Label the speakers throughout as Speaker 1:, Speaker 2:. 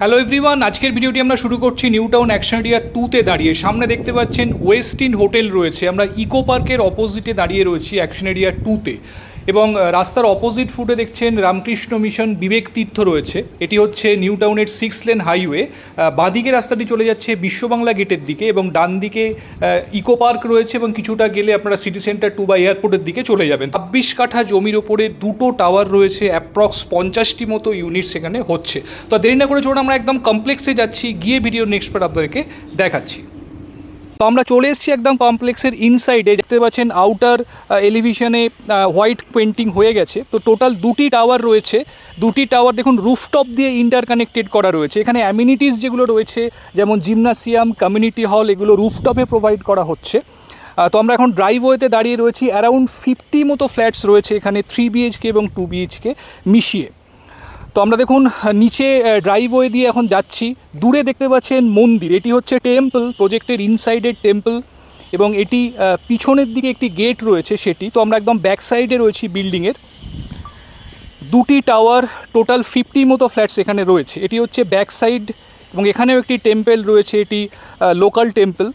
Speaker 1: Hello everyone, আজকের ভিডিওটি আমরা শুরু করছি নিউ টাউন অ্যাকশন এরিয়া 2-তে দাঁড়িয়ে। সামনে দেখতে পাচ্ছেন ওয়েস্টিন হোটেল রয়েছে। আমরা ইকো পার্কের অপোজিটে দাঁড়িয়ে রয়েছি অ্যাকশন এরিয়া 2-তে, এবং রাস্তার অপোজিট ফুটে দেখছেন রামকৃষ্ণ মিশন বিবেক তীর্থ রয়েছে। এটি হচ্ছে নিউ টাউনের 6 লেন হাইওয়ে। বাঁদিকে রাস্তাটি চলে যাচ্ছে বিশ্ববাংলা গেটের দিকে, এবং ডান দিকে ইকো পার্ক রয়েছে, এবং কিছুটা গেলে আপনারা সিটি সেন্টার 2 বা এয়ারপোর্টের দিকে চলে যাবেন। 26 কাঠা জমির ওপরে দুটো টাওয়ার রয়েছে, অ্যাপ্রক্স 50টি মতো ইউনিট সেখানে হচ্ছে। তো দেরি না করে চলুন আমরা একদম কমপ্লেক্সে যাচ্ছি, গিয়ে ভিডিও নেক্সট পার্ট আপনাদেরকে দেখাচ্ছি। তো আমরা চলে এসেছি একদম কমপ্লেক্সের ইনসাইডে। দেখতে পাচ্ছেন আউটার এলিভেশনে হোয়াইট পেন্টিং হয়ে গেছে। তো টোটাল দুটি টাওয়ার রয়েছে। দুটি টাওয়ার দেখুন রুফটপ দিয়ে ইন্টারকানেক্টেড করা রয়েছে। এখানে অ্যামিনিটিস যেগুলো রয়েছে, যেমন জিমনাসিয়াম, কমিউনিটি হল, এগুলো রুফটপে প্রোভাইড করা হচ্ছে। তো আমরা এখন ড্রাইভওয়েতে দাঁড়িয়ে রয়েছি। অ্যারাউন্ড 50 মতো ফ্ল্যাটস রয়েছে এখানে, 3 BHK এবং 2 BHK মিশিয়ে। তো আমরা দেখুন নিচে ড্রাইভওয়ে দিয়ে এখন যাচ্ছি। দূরে দেখতে পাচ্ছেন মন্দির, এটি হচ্ছে টেম্পল, প্রজেক্টের ইনসাইডের টেম্পল, এবং এটি পিছনের দিকে একটি গেট রয়েছে সেটি। তো আমরা একদম ব্যাক সাইডে রয়েছি বিল্ডিংয়ের। দুটি টাওয়ার, টোটাল 50 মতো ফ্ল্যাটস এখানে রয়েছে। এটি হচ্ছে ব্যাক সাইড, এবং এখানেও একটি টেম্পল রয়েছে, এটি লোকাল টেম্পল।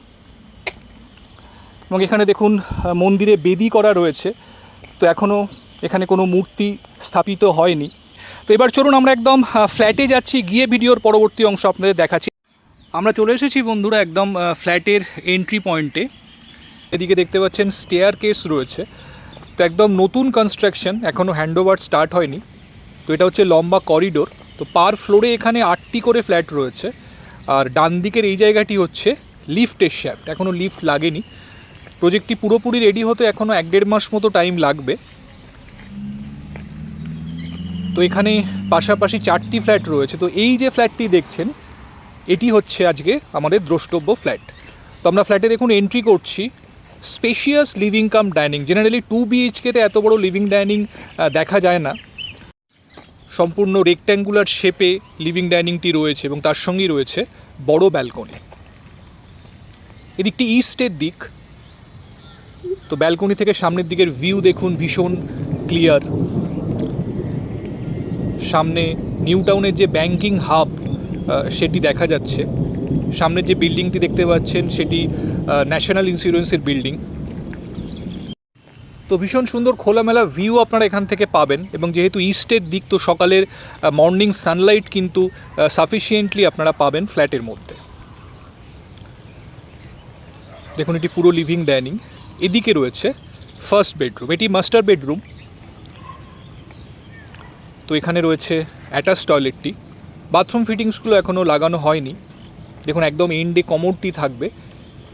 Speaker 1: এবং এখানে দেখুন মন্দিরে বেদি করা রয়েছে। তো এখনও এখানে কোনো মূর্তি স্থাপিত হয়নি। তো এবার চলুন আমরা একদম ফ্ল্যাটে যাচ্ছি, গিয়ে ভিডিওর পরবর্তী অংশ আপনাদের দেখাচ্ছি। আমরা চলে এসেছি বন্ধুরা একদম ফ্ল্যাটের এন্ট্রি পয়েন্টে। এদিকে দেখতে পাচ্ছেন স্টেয়ার কেস রয়েছে। তো একদম নতুন কনস্ট্রাকশন, এখনও হ্যান্ডওভার স্টার্ট হয়নি। তো এটা হচ্ছে লম্বা করিডোর। তো পার ফ্লোরে এখানে 8টি করে ফ্ল্যাট রয়েছে। আর ডান দিকের এই জায়গাটি হচ্ছে লিফটের শ্যাফট, এখনও লিফট লাগেনি। প্রজেক্টটি পুরোপুরি রেডি হতে এখনও 1-1.5 মাস মতো টাইম লাগবে। তো এখানে পাশাপাশি 4টি ফ্ল্যাট রয়েছে। তো এই যে ফ্ল্যাটটি দেখছেন, এটি হচ্ছে আজকে আমাদের দ্রষ্টব্য ফ্ল্যাট। তো আমরা ফ্ল্যাটে দেখুন এন্ট্রি করছি। Spacious living cum dining. Generally 2 BHKতে এত বড় লিভিং ডাইনিং দেখা যায় না। সম্পূর্ণ রেক্ট্যাঙ্গুলার শেপে লিভিং ডাইনিংটি রয়েছে, এবং তার সঙ্গেই রয়েছে বড় ব্যালকনি। এদিকটি ইস্টের দিক। তো ব্যালকনি থেকে সামনের দিকের ভিউ দেখুন, ভীষণ ক্লিয়ার। সামনে নিউ টাউনের যে ব্যাংকিং হাব সেটি দেখা যাচ্ছে। সামনের যে বিল্ডিংটি দেখতে পাচ্ছেন সেটি ন্যাশনাল ইন্স্যুরেন্সের বিল্ডিং। তো ভীষণ সুন্দর খোলামেলা ভিউ আপনারা এখান থেকে পাবেন, এবং যেহেতু ইস্টের দিক, তো সকালের মর্নিং সানলাইট কিন্তু সাফিসিয়েন্টলি আপনারা পাবেন ফ্ল্যাটের মধ্যে। দেখুন এটি পুরো লিভিং ডাইনিং। এদিকে রয়েছে ফার্স্ট বেডরুম, এটি মাস্টার বেডরুম। তো এখানে রয়েছে অ্যাটাচ টয়লেটটি। বাথরুম ফিটিংসগুলো এখনও লাগানো হয়নি। দেখুন একদম এন্ডে কমোডটি থাকবে,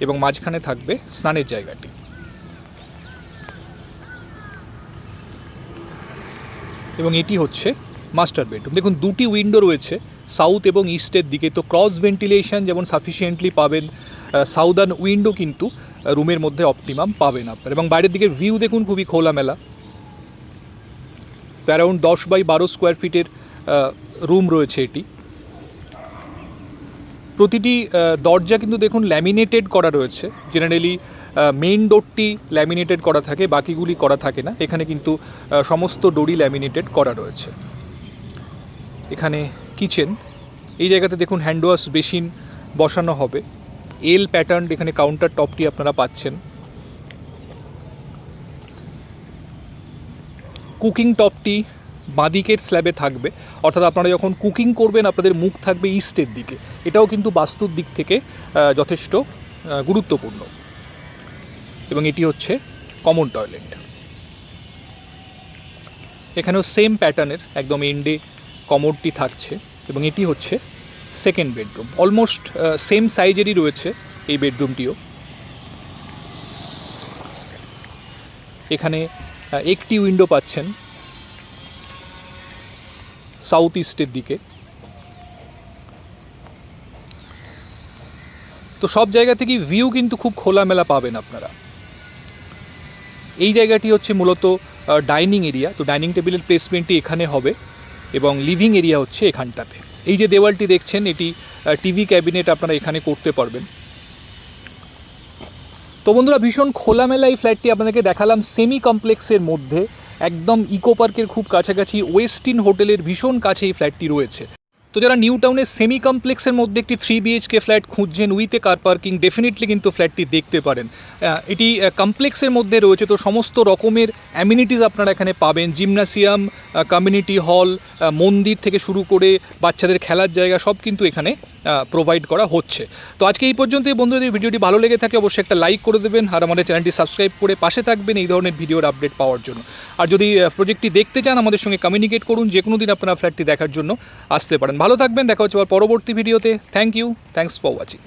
Speaker 1: এবং মাঝখানে থাকবে স্নানের জায়গাটি। এবং এটি হচ্ছে মাস্টার বেডরুম। দেখুন দুটি উইন্ডো রয়েছে সাউথ এবং ইস্টের দিকে। তো ক্রস ভেন্টিলেশন যেমন সাফিসিয়েন্টলি পাবেন, সাউদার্ন উইন্ডো কিন্তু রুমের মধ্যে অপটিমাম পাবেন আপনার। এবং বাইরের দিকের ভিউ দেখুন খুবই খোলামেলা। তো অ্যারাউন্ড 10x12 স্কোয়ার ফিটের রুম রয়েছে এটি। প্রতিটি দরজা কিন্তু দেখুন ল্যামিনেটেড করা রয়েছে। জেনারেলি মেইন ডোরটি ল্যামিনেটেড করা থাকে, বাকিগুলি করা থাকে না। এখানে কিন্তু সমস্ত ডোরই ল্যামিনেটেড করা রয়েছে। এখানে কিচেন, এই জায়গাতে দেখুন হ্যান্ড ওয়াশ বেসিন বসানো হবে। এল প্যাটার্ন এখানে কাউন্টার টপটি আপনারা পাচ্ছেন। কুকিং টপটি বাঁদিকের স্ল্যাবে থাকবে, অর্থাৎ আপনারা যখন কুকিং করবেন আপনাদের মুখ থাকবে ইস্টের দিকে। এটাও কিন্তু বাস্তুর দিক থেকে যথেষ্ট গুরুত্বপূর্ণ। এবং এটি হচ্ছে কমন টয়লেট। এখানেও সেম প্যাটার্নের একদম এন্ডে কমোডটি থাকছে, এবং এটি হচ্ছে সেকেন্ড বেডরুম। অলমোস্ট সেম সাইজেরই রয়েছে এই বেডরুমটিও। এখানে একটি উইন্ডো পাচ্ছেন সাউথ ইস্টের দিকে। তো সব জায়গা থেকেই ভিউ কিন্তু খুব খোলামেলা পাবেন আপনারা। এই জায়গাটি হচ্ছে মূলত ডাইনিং এরিয়া। তো ডাইনিং টেবিলের প্লেসমেন্টটি এখানে হবে, এবং লিভিং এরিয়া হচ্ছে এখানটাতে। এই যে দেওয়ালটি দেখছেন, এটি টিভি ক্যাবিনেট আপনারা এখানে করতে পারবেন। তো বন্ধুরা ভীষণ খোলামেলা এই ফ্ল্যাটটি আপনাদেরকে দেখালাম সেমি কমপ্লেক্সের মধ্যে, একদম ইকো পার্কের খুব কাছাকাছি, ওয়েস্টিন হোটেলের ভীষণ কাছে এই ফ্ল্যাটটি রয়েছে। তো যারা নিউ টাউনের সেমি কমপ্লেক্সের মধ্যে একটি 3 BHK ফ্ল্যাট খুঁজছেন with a car parking, definitely কিন্তু ফ্ল্যাটটি দেখতে পারেন। এটি কমপ্লেক্সের মধ্যে রয়েছে, তো সমস্ত রকমের অ্যামিনিটিস আপনারা এখানে পাবেন। জিমনাসিয়াম, কমিউনিটি হল, মন্দির থেকে শুরু করে বাচ্চাদের খেলার জায়গা সব কিন্তু এখানে প্রোভাইড করা হচ্ছে। তো আজকে এই পর্যন্তই বন্ধুদের, যদি ভিডিওটি ভালো লেগে থাকে অবশ্যই একটা লাইক করে দেবেন আর আমাদের চ্যানেলটি সাবস্ক্রাইব করে পাশে থাকবেন এই ধরনের ভিডিওর আপডেট পাওয়ার জন্য। আর যদি প্রজেক্টটি দেখতে চান আমাদের সঙ্গে কমিউনিকেট করুন, যে কোনো দিন আপনারা ফ্ল্যাটটি দেখার জন্য আসতে পারেন। ভালো থাকবেন, দেখা হচ্ছে আবার পরবর্তী ভিডিওতে। Thank you, thanks for watching.